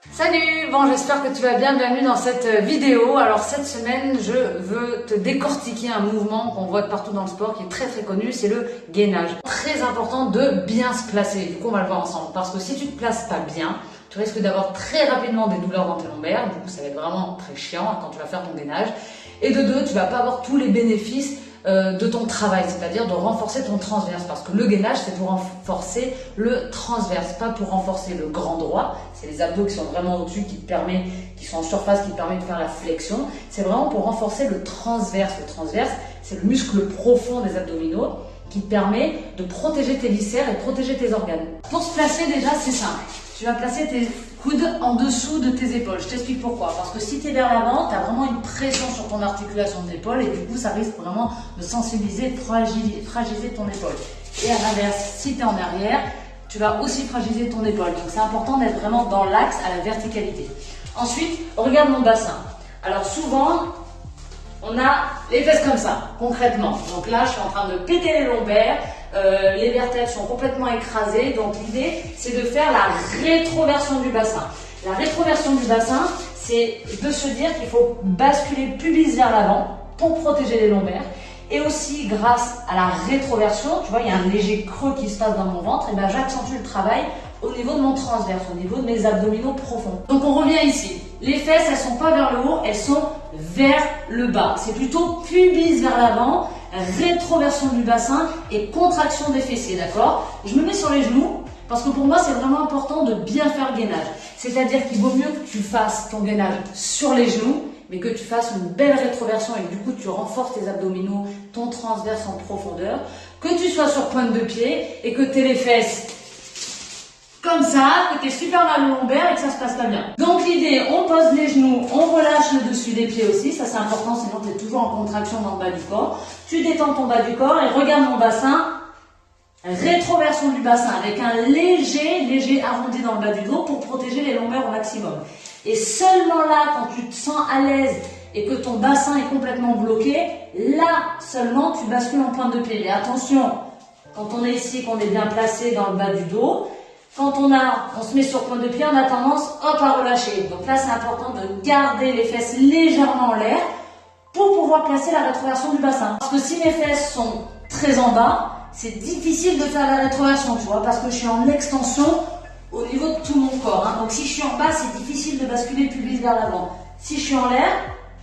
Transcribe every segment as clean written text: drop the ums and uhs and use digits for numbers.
Salut, bon j'espère que tu vas bien, bienvenue dans cette vidéo. Alors cette semaine je veux te décortiquer un mouvement qu'on voit partout dans le sport qui est très connu, c'est le gainage. Très important de bien se placer, du coup on va le voir ensemble parce que si tu te places pas bien, tu risques d'avoir très rapidement des douleurs dans tes lombaires, du coup ça va être vraiment très chiant quand tu vas faire ton gainage. Et de deux, tu vas pas avoir tous les bénéfices de ton travail, c'est-à-dire de renforcer ton transverse, parce que le gainage c'est pour renforcer le transverse, pas pour renforcer le grand droit. C'est les abdos qui sont vraiment au-dessus, qui sont en surface, qui te permet de faire la flexion. C'est vraiment pour renforcer le transverse. Le transverse, c'est le muscle profond des abdominaux qui te permet de protéger tes viscères et de protéger tes organes. Pour se placer déjà, c'est simple. Tu vas placer tes coudes en dessous de tes épaules. Je t'explique pourquoi. Parce que si tu es vers l'avant, tu as vraiment une pression sur ton articulation de l'épaule et du coup, ça risque vraiment de sensibiliser, de fragiliser ton épaule. Et à l'inverse, si tu es en arrière, tu vas aussi fragiliser ton épaule. Donc, c'est important d'être vraiment dans l'axe à la verticalité. Ensuite, regarde mon bassin. Alors, souvent, on a les fesses comme ça, concrètement. Donc là, je suis en train de péter les lombaires. Les vertèbres sont complètement écrasées, donc l'idée c'est de faire la rétroversion du bassin. La rétroversion du bassin, c'est de se dire qu'il faut basculer le pubis vers l'avant pour protéger les lombaires. Et aussi grâce à la rétroversion, tu vois, il y a un léger creux qui se passe dans mon ventre, et ben j'accentue le travail au niveau de mon transverse, au niveau de mes abdominaux profonds. Donc on revient ici. Les fesses, elles sont pas vers le haut, elles sont vers le bas. C'est plutôt pubis vers l'avant, rétroversion du bassin et contraction des fessiers, d'accord? Je me mets sur les genoux parce que pour moi, c'est vraiment important de bien faire le gainage. C'est-à-dire qu'il vaut mieux que tu fasses ton gainage sur les genoux, mais que tu fasses une belle rétroversion et que du coup, tu renforces tes abdominaux, ton transverse en profondeur, que tu sois sur pointe de pied et que tu aies les fesses comme ça, que tu es super mal au lombaire et que ça se passe pas bien. Donc l'idée, on pose les genoux, on relâche le dessus des pieds aussi, ça c'est important, sinon tu es toujours en contraction dans le bas du corps. Tu détends ton bas du corps et regarde mon bassin, rétroversion du bassin avec un léger arrondi dans le bas du dos pour protéger les lombaires au maximum. Et seulement là, quand tu te sens à l'aise et que ton bassin est complètement bloqué, là seulement tu bascules en pointe de pied. Mais attention, quand on est ici, qu'on est bien placé dans le bas du dos, quand on se met sur pointe de pied, on a tendance à relâcher. Donc là, c'est important de garder les fesses légèrement en l'air pour pouvoir placer la rétroversion du bassin. Parce que si mes fesses sont très en bas, c'est difficile de faire la rétroversion, tu vois, parce que je suis en extension au niveau de tout mon corps. Donc si je suis en bas, c'est difficile de basculer le pubis vers l'avant. Si je suis en l'air,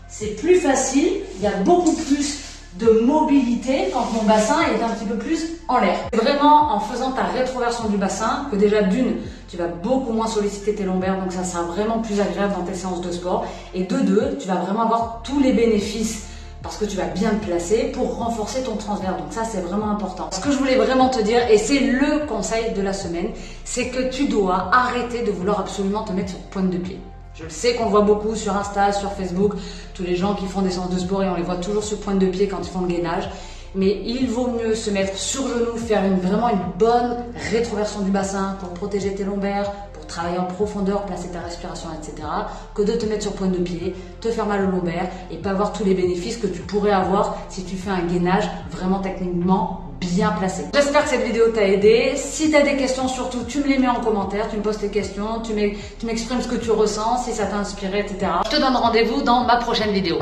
c'est plus facile, il y a beaucoup plus de mobilité quand mon bassin est un petit peu plus en l'air. C'est vraiment en faisant ta rétroversion du bassin que déjà d'une, tu vas beaucoup moins solliciter tes lombaires, donc ça sera vraiment plus agréable dans tes séances de sport. Et de deux, tu vas vraiment avoir tous les bénéfices parce que tu vas bien te placer pour renforcer ton transverse. Donc ça, c'est vraiment important. Ce que je voulais vraiment te dire, et c'est le conseil de la semaine, c'est que tu dois arrêter de vouloir absolument te mettre sur pointe de pied. Je le sais qu'on voit beaucoup sur Insta, sur Facebook, tous les gens qui font des séances de sport et on les voit toujours sur pointe de pied quand ils font le gainage. Mais il vaut mieux se mettre sur genou, faire vraiment une bonne rétroversion du bassin pour protéger tes lombaires, pour travailler en profondeur, placer ta respiration, etc. que de te mettre sur pointe de pied, te faire mal au lombaire et pas avoir tous les bénéfices que tu pourrais avoir si tu fais un gainage vraiment techniquement bien placé. J'espère que cette vidéo t'a aidé. Si tu as des questions, surtout, tu me les mets en commentaire, tu me poses tes questions, tu m'exprimes ce que tu ressens, si ça t'a inspiré, etc. Je te donne rendez-vous dans ma prochaine vidéo.